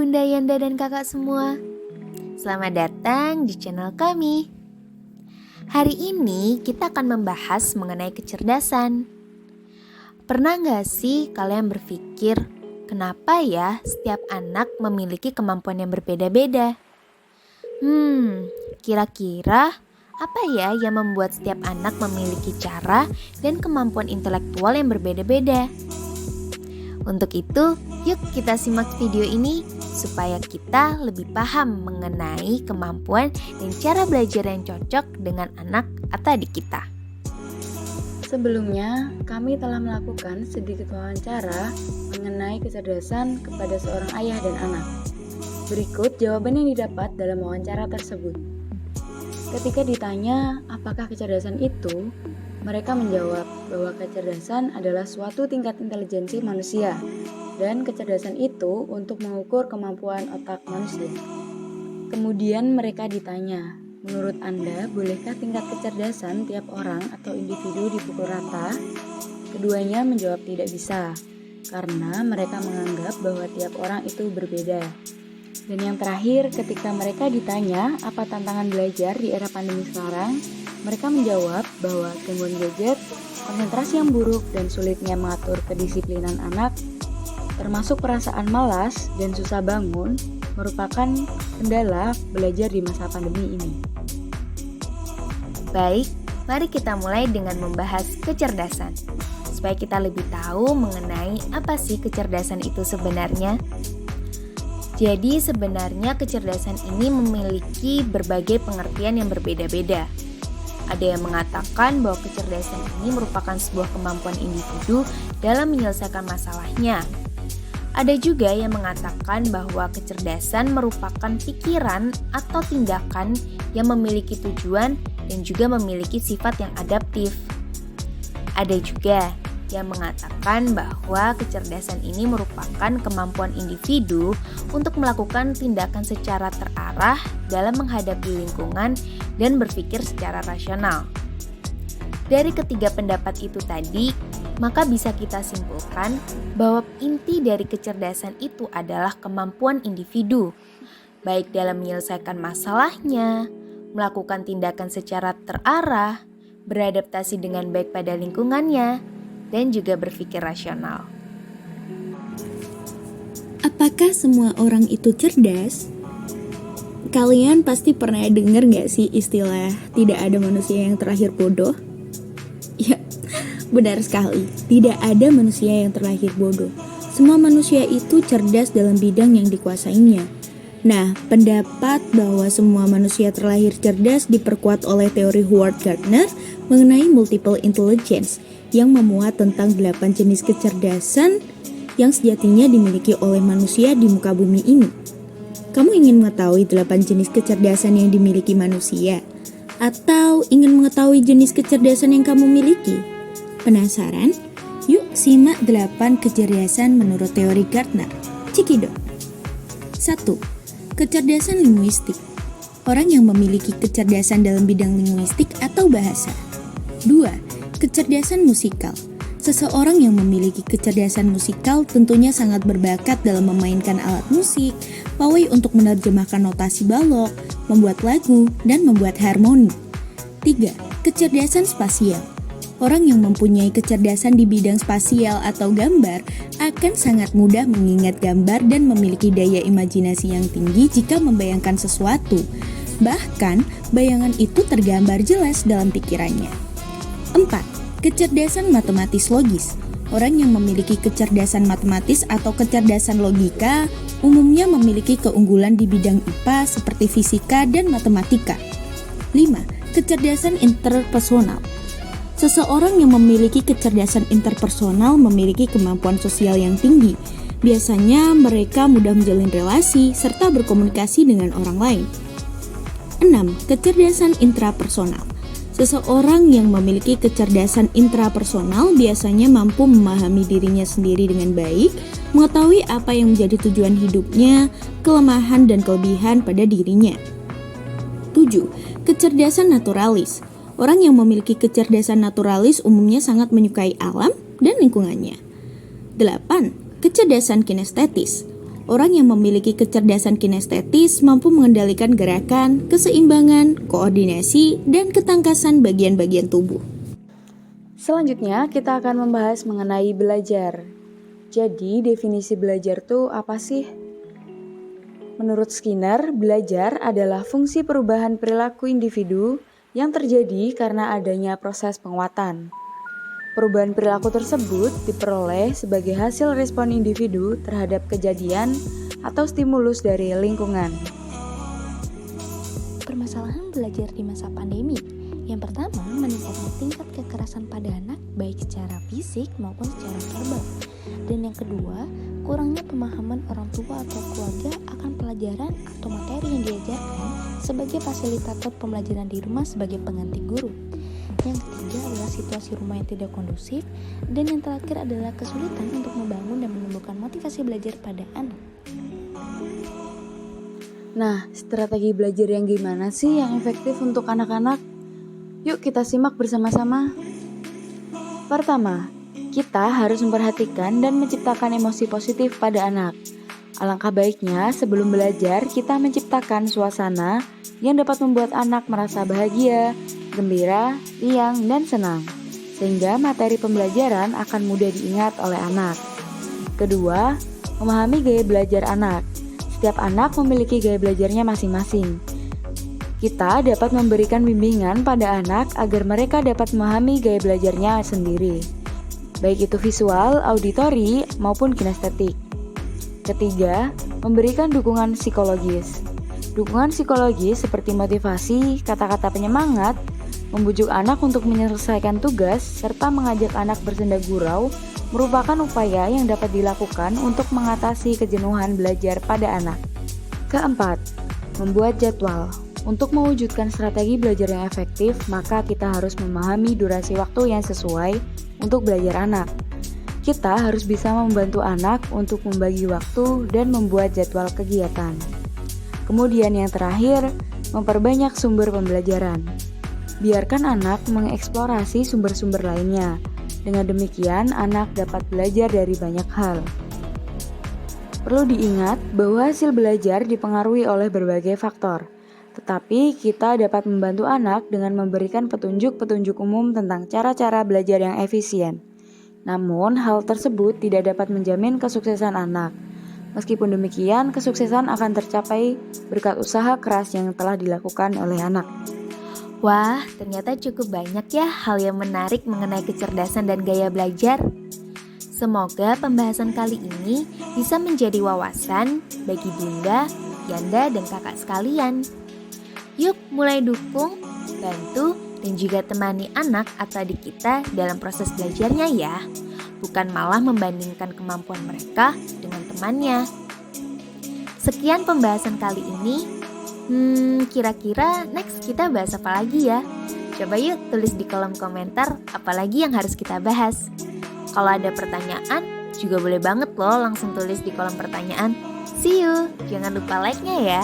Bunda Yanda dan kakak semua. Selamat datang di channel kami. Hari ini kita akan membahas mengenai kecerdasan. Pernah gak sih kalian berpikir, kenapa ya setiap anak memiliki kemampuan yang berbeda-beda? Kira-kira apa ya yang membuat setiap anak memiliki cara dan kemampuan intelektual yang berbeda-beda? Untuk itu, yuk kita simak video ini supaya kita lebih paham mengenai kemampuan dan cara belajar yang cocok dengan anak atau adik kita. Sebelumnya, kami telah melakukan sedikit wawancara mengenai kecerdasan kepada seorang ayah dan anak. Berikut jawaban yang didapat dalam wawancara tersebut. Ketika ditanya apakah kecerdasan itu, mereka menjawab bahwa kecerdasan adalah suatu tingkat intelijensi manusia, dan kecerdasan itu untuk mengukur kemampuan otak manusia. Kemudian mereka ditanya, menurut Anda, bolehkah tingkat kecerdasan tiap orang atau individu dipukul rata? Keduanya menjawab tidak bisa, karena mereka menganggap bahwa tiap orang itu berbeda. Dan yang terakhir, ketika mereka ditanya apa tantangan belajar di era pandemi sekarang, mereka menjawab bahwa gangguan gadget, konsentrasi yang buruk, dan sulitnya mengatur kedisiplinan anak, termasuk perasaan malas dan susah bangun, merupakan kendala belajar di masa pandemi ini. Baik, mari kita mulai dengan membahas kecerdasan, supaya kita lebih tahu mengenai apa sih kecerdasan itu sebenarnya. Jadi sebenarnya kecerdasan ini memiliki berbagai pengertian yang berbeda-beda. Ada yang mengatakan bahwa kecerdasan ini merupakan sebuah kemampuan individu dalam menyelesaikan masalahnya. Ada juga yang mengatakan bahwa kecerdasan merupakan pikiran atau tindakan yang memiliki tujuan dan juga memiliki sifat yang adaptif. Ada juga yang mengatakan bahwa kecerdasan ini merupakan kemampuan individu untuk melakukan tindakan secara terarah dalam menghadapi lingkungan dan berpikir secara rasional. Dari ketiga pendapat itu tadi, maka bisa kita simpulkan bahwa inti dari kecerdasan itu adalah kemampuan individu, baik dalam menyelesaikan masalahnya, melakukan tindakan secara terarah, beradaptasi dengan baik pada lingkungannya, dan juga berpikir rasional. Apakah semua orang itu cerdas? Kalian pasti pernah dengar gak sih istilah tidak ada manusia yang terlahir bodoh? Ya, benar sekali. Tidak ada manusia yang terlahir bodoh. Semua manusia itu cerdas dalam bidang yang dikuasainya. Nah, pendapat bahwa semua manusia terlahir cerdas diperkuat oleh teori Howard Gardner mengenai multiple intelligence yang memuat tentang 8 jenis kecerdasan yang sejatinya dimiliki oleh manusia di muka bumi ini. Kamu ingin mengetahui 8 jenis kecerdasan yang dimiliki manusia? Atau ingin mengetahui jenis kecerdasan yang kamu miliki? Penasaran? Yuk simak 8 kecerdasan menurut teori Gardner. Cikidot. 1. Kecerdasan linguistik. Orang yang memiliki kecerdasan dalam bidang linguistik atau bahasa. 2. Kecerdasan musikal. Seseorang yang memiliki kecerdasan musikal tentunya sangat berbakat dalam memainkan alat musik, pawai untuk menerjemahkan notasi balok, membuat lagu, dan membuat harmoni. 3. Kecerdasan spasial. Orang yang mempunyai kecerdasan di bidang spasial atau gambar akan sangat mudah mengingat gambar dan memiliki daya imajinasi yang tinggi jika membayangkan sesuatu. Bahkan, bayangan itu tergambar jelas dalam pikirannya. 4. Kecerdasan matematis logis. Orang yang memiliki kecerdasan matematis atau kecerdasan logika umumnya memiliki keunggulan di bidang IPA seperti fisika dan matematika. 5. Kecerdasan interpersonal. Seseorang yang memiliki kecerdasan interpersonal memiliki kemampuan sosial yang tinggi. Biasanya mereka mudah menjalin relasi serta berkomunikasi dengan orang lain. 6. Kecerdasan intrapersonal. Seseorang yang memiliki kecerdasan intrapersonal biasanya mampu memahami dirinya sendiri dengan baik, mengetahui apa yang menjadi tujuan hidupnya, kelemahan dan kelebihan pada dirinya. 7. Kecerdasan naturalis. Orang yang memiliki kecerdasan naturalis umumnya sangat menyukai alam dan lingkungannya. 8. Kecerdasan kinestetis. Orang yang memiliki kecerdasan kinestetis mampu mengendalikan gerakan, keseimbangan, koordinasi, dan ketangkasan bagian-bagian tubuh. Selanjutnya, kita akan membahas mengenai belajar. Jadi, definisi belajar itu apa sih? Menurut Skinner, belajar adalah fungsi perubahan perilaku individu yang terjadi karena adanya proses penguatan. Perubahan perilaku tersebut diperoleh sebagai hasil respon individu terhadap kejadian atau stimulus dari lingkungan. Permasalahan belajar di masa pandemi. Yang pertama, meningkatnya tingkat kekerasan pada anak baik secara fisik maupun secara verbal. Dan yang kedua, kurangnya pemahaman orang tua atau keluarga akan pelajaran atau materi yang diajarkan sebagai fasilitator pembelajaran di rumah sebagai pengganti guru. Yang ketiga adalah situasi rumah yang tidak kondusif. Dan yang terakhir adalah kesulitan untuk membangun dan menumbuhkan motivasi belajar pada anak. Nah, strategi belajar yang gimana sih yang efektif untuk anak-anak? Yuk kita simak bersama-sama. Pertama, kita harus memperhatikan dan menciptakan emosi positif pada anak. Alangkah baiknya sebelum belajar kita menciptakan suasana yang dapat membuat anak merasa bahagia, gembira, riang, dan senang, sehingga materi pembelajaran akan mudah diingat oleh anak. Kedua, memahami gaya belajar anak. Setiap anak memiliki gaya belajarnya masing-masing. Kita dapat memberikan bimbingan pada anak agar mereka dapat memahami gaya belajarnya sendiri, baik itu visual, auditori, maupun kinestetik. Ketiga, memberikan dukungan psikologis. Dukungan psikologis seperti motivasi, kata-kata penyemangat, membujuk anak untuk menyelesaikan tugas, serta mengajak anak bersenda gurau merupakan upaya yang dapat dilakukan untuk mengatasi kejenuhan belajar pada anak. Keempat, membuat jadwal. Untuk mewujudkan strategi belajar yang efektif, maka kita harus memahami durasi waktu yang sesuai untuk belajar anak. Kita harus bisa membantu anak untuk membagi waktu dan membuat jadwal kegiatan. Kemudian yang terakhir, memperbanyak sumber pembelajaran. Biarkan anak mengeksplorasi sumber-sumber lainnya. Dengan demikian, anak dapat belajar dari banyak hal. Perlu diingat bahwa hasil belajar dipengaruhi oleh berbagai faktor. Tetapi kita dapat membantu anak dengan memberikan petunjuk-petunjuk umum tentang cara-cara belajar yang efisien. Namun, hal tersebut tidak dapat menjamin kesuksesan anak. Meskipun demikian, kesuksesan akan tercapai berkat usaha keras yang telah dilakukan oleh anak. Wah, ternyata cukup banyak ya hal yang menarik mengenai kecerdasan dan gaya belajar. Semoga pembahasan kali ini bisa menjadi wawasan bagi Bunda, Yanda, dan kakak sekalian. Yuk mulai dukung, bantu, dan juga temani anak atau adik kita dalam proses belajarnya ya. Bukan malah membandingkan kemampuan mereka dengan temannya. Sekian pembahasan kali ini. Kira-kira next kita bahas apa lagi ya? Coba yuk tulis di kolom komentar apalagi yang harus kita bahas. Kalau ada pertanyaan, juga boleh banget loh langsung tulis di kolom pertanyaan. See you! Jangan lupa like-nya ya.